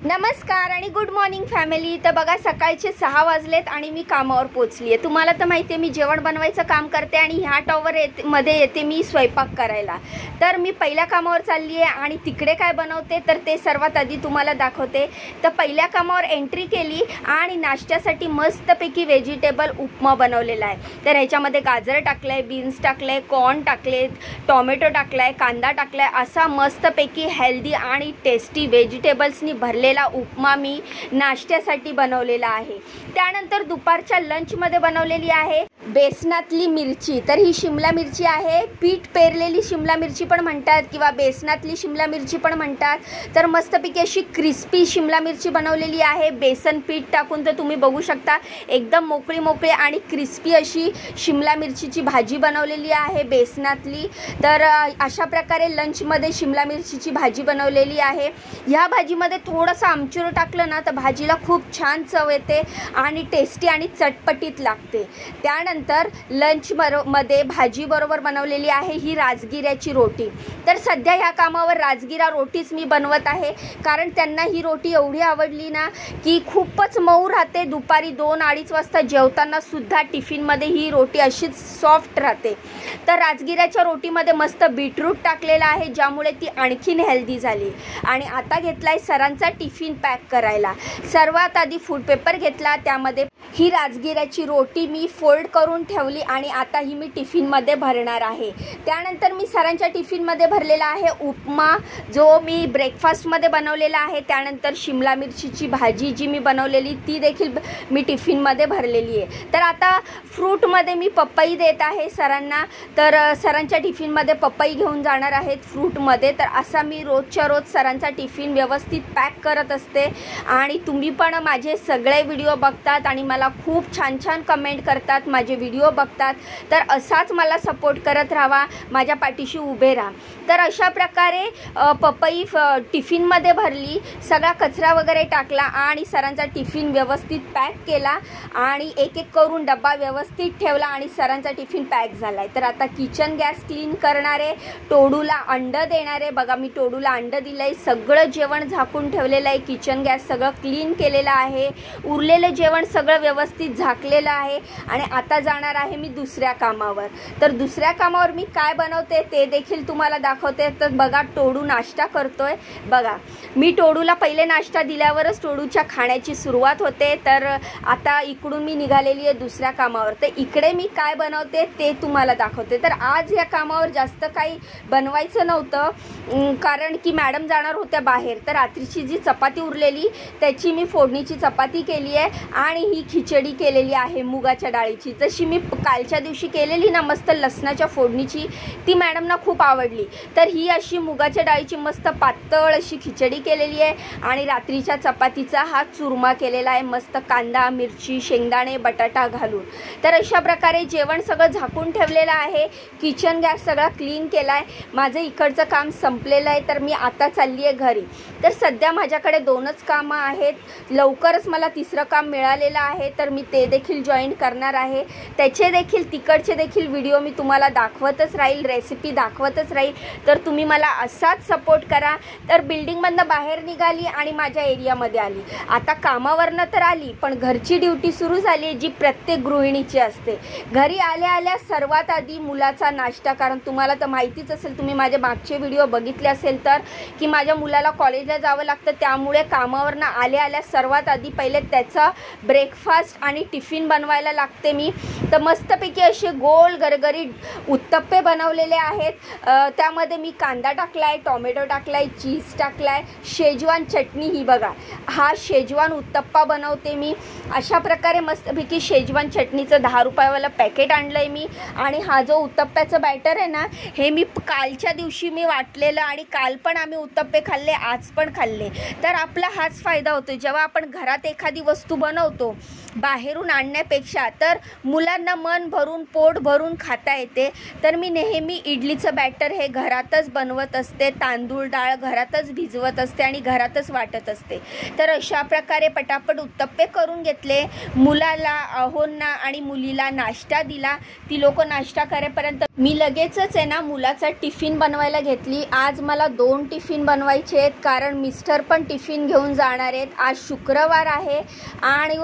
नमस्कार आणि good morning family. तर बघा सकाळचे 6 वाजलेत आणि मी कामावर पोहोचली आहे। तुम्हाला तर माहिती आहे मी जेवण बनवायचं काम करते आणि ह्या टॉवर मध्ये येते मी स्वयंपाक करायला। तर मी पहिल्या कामावर चालली आहे आणि तिकडे काय बनवते तर ते सर्वात आधी तुम्हाला दाखवते। तर पहिल्या कामावर एंट्री केली आणि नाश्त्यासाठी मस्तपैकी व्हेजिटेबल उपमा बनवलेला आहे। तर ह्याच्यामध्ये गाजर टाकलंय, बीन्स टाकले, कॉर्न टाकले, टोमॅटो टाकलाय, कांदा टाकलाय, असा मस्तपैकी हेल्दी आणि टेस्टी व्हेजिटेबल्सनी भरलेला उपमा मी नाश्त्यासाठी बनवलेला आहे। त्यानंतर दुपारच्या लंच मध्ये बनवलेली आहे बेसनातली मिरची। तर ही शिमला मिरची आहे, पीठ पेरलेली शिमला मिरची पण म्हणतात किंवा बेसनातली शिमला मिरची पण म्हणतात। तर मस्तपैकी अशी क्रिस्पी शिमला मिरची बनवलेली आहे बेसन पीठ टाकून। तर तुम्ही बघू शकता एकदम मोकळी मोकळी आणि क्रिस्पी अशी शिमला मिरचीची भाजी बनवलेली आहे बेसनातली। तर अशा प्रकारे लंच मध्ये शिमला मिरचीची भाजी बनवलेली आहे। ह्या भाजीमध्ये थोडंसं आमचूर टाकलं ना तर भाजीला खूप छान चव येते आणि टेस्टी आणि चटपटीत लागते। त्यानंतर लंच मध्ये भाजी बरोबर बनवलेली आहे ही राजगिऱ्याची रोटी। तर सध्या ह्या कामावर राजगिरा रोटीच मी बनवत आहे, कारण त्यांना ही रोटी एवढी आवडली ना की खूपच मऊ राहते। दुपारी 2-2:30 वाजता जेवताना सुद्धा टिफिनमध्ये ही रोटी अशीच सॉफ्ट राहते। तर राजगिऱ्याच्या रोटीमध्ये मस्त बीटरूट टाकलेला आहे ज्यामुळे ती आणखीन हेल्दी झाली। आणि आता घेतलाय सरांचा टिफिन पॅक करायला। सर्वात आधी फूड पेपर घेतला, त्यामध्ये ही राजगिऱ्याची रोटी मी फोल्ड करून ठेवली आणि आता ही मी टिफिनमध्ये भरणार आहे। त्यानंतर मी सरांच्या टिफिनमध्ये भरलेला आहे उपमा जो मी ब्रेकफास्टमध्ये बनवलेला आहे। त्यानंतर शिमला मिरचीची भाजी जी मी बनवलेली ती देखील मी टिफिनमध्ये भरलेली आहे। तर आता फ्रूटमध्ये मी पपई देत आहे सरांना। तर सरांच्या टिफिनमध्ये पपई घेऊन जाणार आहेत फ्रूटमध्ये। तर असा मी रोजच्या रोज सरांचा टिफिन व्यवस्थित पॅक करत असते आणि तुम्ही पण माझे सगळे व्हिडिओ बघतात आणि मला खूप छान छान कमेंट करतात, माझे व्हिडिओ बघतात। तर असाच मला सपोर्ट करत राहा, माझ्या पाठीशी उभे राहा। तर अशा प्रकारे पपई टिफिनमध्ये भरली, सगळा कचरा वगैरे टाकला आणि सरांचा टिफिन व्यवस्थित पॅक केला आणि एक एक करून डब्बा व्यवस्थित ठेवला आणि सरांचा टिफिन पॅक झाला आहे। तर आता किचन गॅस क्लीन करणारे, टोडूला अंड देणारे। बघा मी टोडूला अंड दिलंय, सगळं जेवण झाकून ठेवलेलं आहे, किचन गॅस सगळं क्लीन केलेलं आहे, उरलेलं जेवण सगळं व्यवस्थित झाकलेलं आहे। आणि आता जाणार आहे मी दुसऱ्या कामावर। तर दुसऱ्या कामावर मी काय बनवते ते देखील तुम्हाला दाखवते। तर बघा टोडू नाश्ता करतोय। बघा मी टोडूला पहिले नाश्ता दिल्यावरच टोडूच्या खाण्याची सुरुवात होते। तर आता इकडून मी निघालेली आहे दुसऱ्या कामावर। तर इकडे मी काय बनवते ते तुम्हाला दाखवते। तर आज या कामावर जास्त काही बनवायचं नव्हतं, कारण की मॅडम जाणार होत्या बाहेर। तर रात्रीची जी चपाती उरलेली त्याची मी फोडणीची चपाती केली आहे आणि ही खिचडी केलेली आहे मुगाच्या डाळीची। जशी मी कालच्या दिवशी केलेली ना मस्त लसणाच्या फोडणीची, ती मॅडमना खूप आवडली। तर ही अशी मुगाच्या डाळीची मस्त पातळ अशी खिचडी केलेली आहे आणि रात्रीच्या चपातीचा हा चुरमा केलेला आहे मस्त कांदा, मिरची, शेंगदाणे, बटाटा घालून। तर अशा प्रकारे जेवण सगळं झाकून ठेवलेलं आहे, किचन गॅस सगळा क्लीन केला आहे, माझं इकडचं काम संपलेलं आहे। तर मी आता चालली आहे घरी। तर सध्या माझ्याकडे 2च कामं आहेत, लवकरच मला तिसरं काम मिळालेलं आहे। तर मी ते देखील जॉईन करणार आहे, त्याचे देखील तिकडचे देखील व्हिडिओ मी तुम्हाला दाखवतच राहील, रेसिपी दाखवतच राहील। तर तुम्ही मला असाच सपोर्ट करा। तर बिल्डिंगमधनं बाहेर निघाली आणि माझ्या एरियामध्ये आली। आता कामावरनं तर आली पण घरची ड्युटी सुरू झाली जी प्रत्येक गृहिणीची असते। घरी आल्या आल्या सर्वात आधी मुलाचा नाश्ता, कारण तुम्हाला तर माहितीच असेल, तुम्ही माझे मागचे व्हिडिओ बघितले असेल तर की माझ्या मुलाला कॉलेजला जावं लागतं, त्यामुळे कामावरनं आल्या आल्या सर्वात आधी पहिले त्याचा ब्रेकफास्ट आणि टिफिन बनवायला लागते मी। तर मस्तपैकी असे गोल गरगरीत उत्तप्पे बनवलेले आहेत। त्यामध्ये मी कांदा टाकलाय, टोमॅटो टाकलाय, चीज टाकलाय, शेजवान चटणी, ही बघा हा शेजवान उत्तप्पा बनवते मी। अशा प्रकारे मस्तपैकी शेजवान चटणीचं 10 रुपयावाला पॅकेट आणलंय मी। आणि हा जो उत्तप्प्याचं बॅटर आहे ना हे मी कालच्या दिवशी मी वाटलेलं आणि काल पण आम्ही उत्तप्पे खाल्ले, आज पण खाल्ले। तर आपला हाच फायदा होतो, जेव्हा आपण घरात एखादी वस्तू बनवतो बाहेरून आणण्यापेक्षा तर मुलांना मन भरून पोट भरून खाता येते. तर मी नेहमी इडलीचं बॅटर हे घरातच बनवत असते, तांदूळ डाळ घरातच भिजवत असते आणि घरातच वाटत असते. तर अशा प्रकारे पटापट उत्तप्पे करून घेतले. मुलाला, अहोंना आणि मुलीला नाश्ता दिला. ती लोक नाश्ता करेपर्यंत मी लगेचच आहे ना मुलाचा टिफिन बनवायला घेतली. आज मला 2 टिफिन बनवायचे आहेत कारण मिस्टर पण टिफिन घेऊन जाणार आहेत. आज शुक्रवार आहे आणि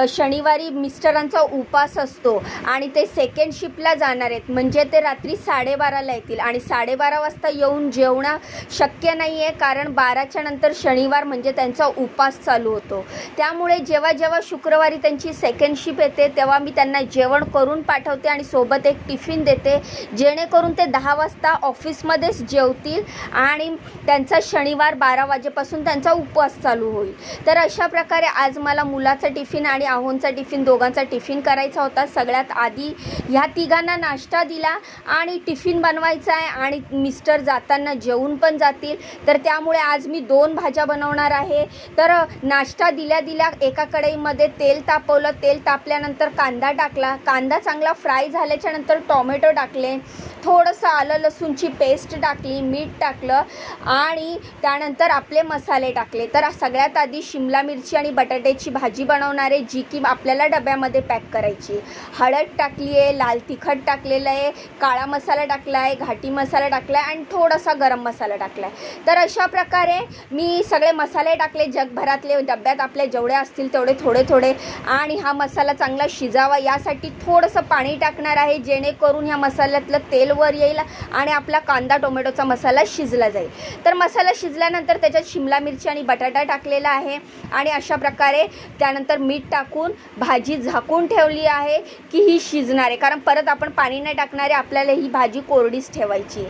शनिवारी मिस्टरांचा उपास असतो आणि ते सेकंड शिफ्टला जाणार आहेत, म्हणजे ते रात्री 12:30ला येतील आणि 12:30 वाजता येऊन जेवणं शक्य नाही आहे कारण 12च्या नंतर शनिवार म्हणजे त्यांचा उपास चालू होतो. त्यामुळे जेव्हा जेव्हा शुक्रवारी त्यांची सेकंड शिफ्ट येते तेव्हा मी त्यांना जेवण करून पाठवते आणि सोबत एक टिफिन देते, जेणेकरून ते 10 वाजता ऑफिसमध्येच जेवतील आणि त्यांचा शनिवार 12 वाजेपासून त्यांचा उपवास चालू होईल. तर अशा प्रकारे आज मला मुलाचा टिफिन आणि अहोंचा टिफिन दोघांचा टिफिन करायचा होता. सगळ्यात आधी ह्या तिघांना नाश्ता दिला आणि टिफिन बनवायचा आहे आणि मिस्टर जाताना जेवून पण जातील. तर त्यामुळे आज मी 2 भाज्या बनवणार आहे. तर नाश्ता दिल्या दिल्या एका कढईमध्ये तेल तापवलं. तेल तापल्यानंतर कांदा टाकला. कांदा चांगला फ्राय झाल्याच्या नंतर टोमॅटो टाकले, थोडंसं आलं लसूणची पेस्ट टाकली, मीठ टाकलं आणि त्यानंतर आपले मसाले टाकले. तर सगळ्यात आधी शिमला मिरची आणि बटाट्याची भाजी बनवणार आहे, जी की आपल्याला डब्यामध्ये पॅक करायची. हळद टाकली आहे, लाल तिखट टाकलेलं आहे, काळा मसाला टाकला आहे, घाटी मसाला टाकला आहे आणि थोडासा गरम मसाला टाकला आहे. तर अशा प्रकारे मी सगळे मसाले टाकले, जगभरातले डब्यात आपल्या जेवढे असतील तेवढे थोडे थोडे. आणि हा मसाला चांगला शिजावा यासाठी थोडंसं पाणी टाकणार आहे, जेणेकरून ह्या मसाल्यातलं तेल वर येईल आणि आपला कांदा टोमॅटोचा मसाला शिजला जाईल. तर मसाला शिजल्यानंतर त्याच्यात शिमला मिरची आणि बटाटा टाकलेला आहे आणि अशा प्रकारे त्यानंतर मीठ टाकून भाजी झाकून ठेवली आहे की ही शिजणार आहे, कारण परत आपण पाणी नाही टाकणार आहे, आपल्याला ही भाजी कोरडीच ठेवायची.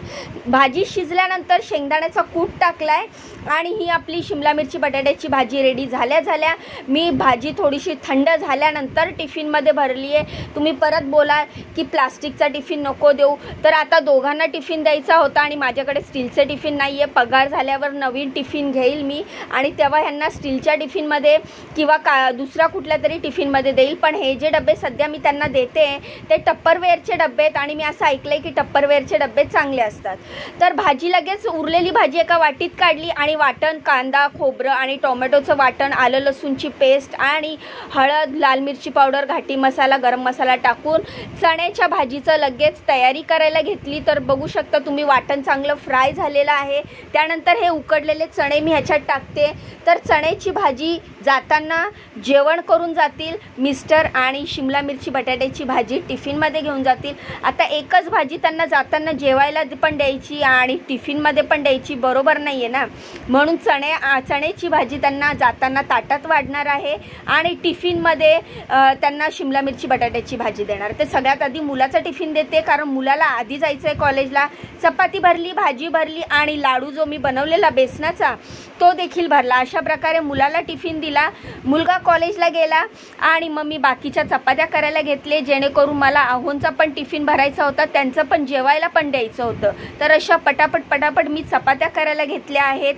भाजी शिजल्यानंतर शेंगदाण्याचा कूट टाकला आहे आणि ही आपली शिमला मिरची बटाट्याची भाजी रेडी झाल्या मी भाजी थोडीशी थंड झाल्यानंतर टिफिनमध्ये भरली आहे. तुम्ही परत बोला की प्लास्टिकचा टिफिन नको देऊ, तर आता दोघांना टिफिन द्यायचा होता आणि माझ्याकडे स्टीलचे टिफिन नाही आहे. पगार झाल्यावर नवीन टिफिन घेईल मी आणि तेव्हा ह्यांना स्टीलच्या टिफिनमध्ये किंवा दुसऱ्या कुठल्या तरी टिफिनमध्ये देईल. पण हे जे डबे सध्या मी त्यांना देते ते टप्परवेअरचे डबे आहेत आणि मी असं ऐकलं आहे की टप्परवेअरचे डबे चांगले असतात. तर भाजी लगेच उरलेली भाजी एका वाटीत काढली आणि वाटण, कांदा, खोबरं आणि टोमॅटोचं वाटण, आलं लसूणची पेस्ट आणि हळद, लाल मिरची पावडर, घाटी मसाला, गरम मसाला टाकून चण्याच्या भाजीचं लगेच तयारी करायला घेतली. तर बघू शकता तुम्ही वाटण चांगलं फ्राय झालेलं आहे. त्यानंतर हे उकडलेले चणे मी ह्याच्यात टाकते. तर चण्याची भाजी जाताना जेवण करून जातील मिस्टर आणि शिमला मिरची बटाट्याची भाजी टिफिनमध्ये घेऊन जातील. आता एकच भाजी त्यांना जाताना जेवायला पण द्यायची आणि टिफिनमध्ये पण द्यायची, बरोबर नाही आहे ना, म्हणून चण्याची भाजी त्यांना जाताना ताटात वाढणार आहे आणि टिफिनमध्ये त्यांना शिमला मिरची बटाट्याची भाजी देणार. ते सगळ्यात आधी मुलाचा टिफिन देते कारण मुलाला आधी जायचं आहे कॉलेजला. चपाती भरली, भाजी भरली आणि लाडू जो मी बनवलेला बेसनाचा तो देखील भरला. अशा प्रकारे मुलाला टिफिन दिला. मुलगा कॉलेजला गेला आणि मग मी बाकीच्या चपात्या करायला घेतले, जेणेकरून मला अहोंचा पण टिफिन भरायचा होता, त्यांचं पण जेवायला पण द्यायचं होतं. तर अशा पटापट मी चपात्या करायला घेतल्या आहेत.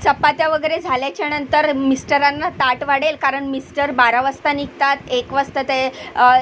चपात्या वगैरे झाल्याच्या नंतर मिस्टरांना ताट वाढेल कारण मिस्टर 12 वाजता निघतात, 1 वाजता ते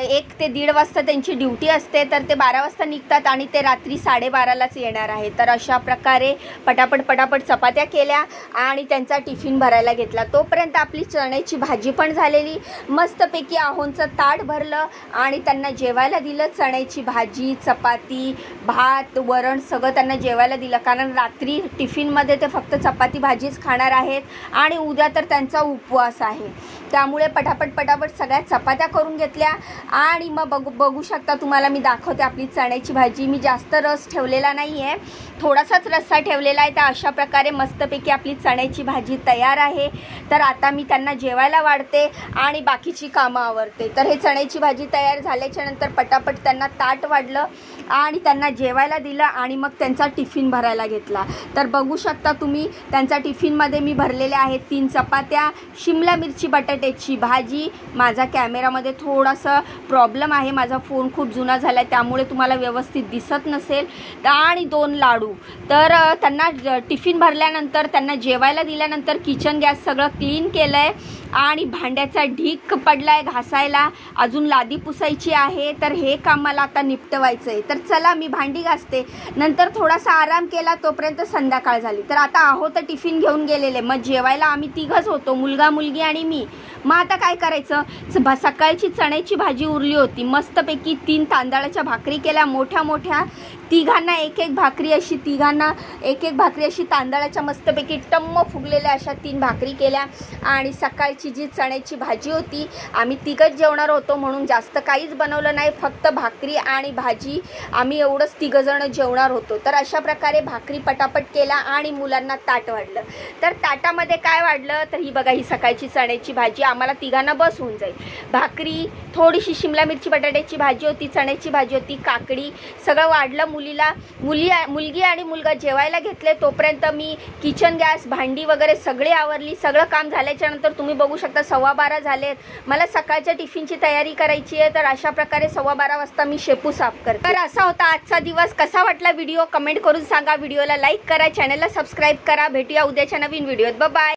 1 ते 1:30 वाजता त्यांची ड्युटी असते. तर ते 12 वाजता निघतात आणि ते रात्री 12:30लाच येणार आहे. तर अशा प्रकारे पटापट चपात्या केल्या आणि त्यांचा टिफिन भरायला घेतला. तोपर्यंत आपली चण्याची भाजी पण झालेली. मस्तपैकी अहोंचं ताट भरलं आणि त्यांना जेवायला दिलं. चण्याची भाजी, चपाती, भात, वरण सगळं त्यांना जेवायला दिलं, कारण रात्री टिफिनमध्ये ते फक्त चपाती भाजी खाणार आहेत आणि उद्या तर त्यांचा उपवास आहे. त्यामुळे पटापट सगळ्या चपात्या करून घेतल्या आणि मग बघू शकता तुम्हाला मी दाखवते आपली चण्याची भाजी. मी जास्त रस ठेवलेला नाही आहे, थोडासाच रस्सा ठेवलेला आहे. तर अशा प्रकारे मस्तपैकी आपली चण्याची भाजी तयार आहे. तर आता मी त्यांना जेवायला वाढते आणि बाकीची कामं आवरते. तर हे चण्याची भाजी तयार झाल्याच्या नंतर पटापट त्यांना ताट वाढलं आणि त्यांना जेवायला दिलं आणि मग त्यांचा टिफिन भरायला घेतला. तर बघू शकता तुम्ही त्यांचा टिफिनमध्ये मी भरलेल्या आहेत 3 चपात्या, शिमला मिरची बटाटे बटाट्याची भाजी. माझा कॅमेरामध्ये थोडासा प्रॉब्लेम आहे, माझा फोन खूप जुना झाला आहे त्यामुळे तुम्हाला व्यवस्थित दिसत नसेल. आणि 2 लाडू. तर त्यांना टिफिन भरल्यानंतर त्यांना जेवायला दिल्यानंतर किचन गॅस सगळं क्लीन केलं आहे आणि भांड्याचा ढीक पडला आहे घासायला. अजून लादी पुसायची आहे, तर हे काम मला आता निपटवायचं आहे. तर चला मी भांडी घासते. नंतर थोडासा आराम केला, तोपर्यंत संध्याकाळ झाली. तर आता आहो तर टिफिन घेऊन गेलेले. मग जेवायला आम्ही तिघंच होतो, मुलगा मुलगी आणि मी. मग आता काय करायचं, सकाळची चण्याची भाजी उरली होती. मस्तपैकी 3 तांदळाच्या भाकरी केल्या मोठ्या मोठ्या. तिघांना एक एक भाकरी अशी तांदळाच्या मस्तपैकी टम्म फुगलेल्या अशा 3 भाकरी केल्या. आणि सकाळची जी चण्याची भाजी होती, आम्ही तिघंच जेवणार होतो म्हणून जास्त काहीच बनवलं नाही, फक्त भाकरी आणि भाजी. आम्ही एवढंच तिघंजण जेवणार होतो. तर अशा प्रकारे भाकरी पटापट केला आणि मुलांना ताट वाढलं. तर ताटामध्ये काय वाढलं, तर ही बघा, ही सकाळची चण्याची भाजी आम्हाला तिघांना बस होऊन जाईल. भाकरी, थोडीशी शिमला मिरची बटाट्याची भाजी होती, चण्याची भाजी होती, काकडी, सगळं वाढलं. मुलगी आणि मुलगा जेवायला घेतले, तोपर्यंत मी किचन गॅस, भांडी वगैरे सगळे आवरली. सगळं काम झाल्याच्या नंतर तुम्ही बघू शकता 12:15 झालेत. मला सकाळच्या टिफिनची तयारी करायची आहे. तर अशा प्रकारे 12:15 वाजता मी शेपू साफ करते. तर असा होता आजचा दिवस. कसा वाटला व्हिडिओ कमेंट करून सांगा. व्हिडिओला लाईक करा, चॅनलला सबस्क्राईब करा. भेटूया उद्याच्या नवीन व्हिडिओत. Bye bye.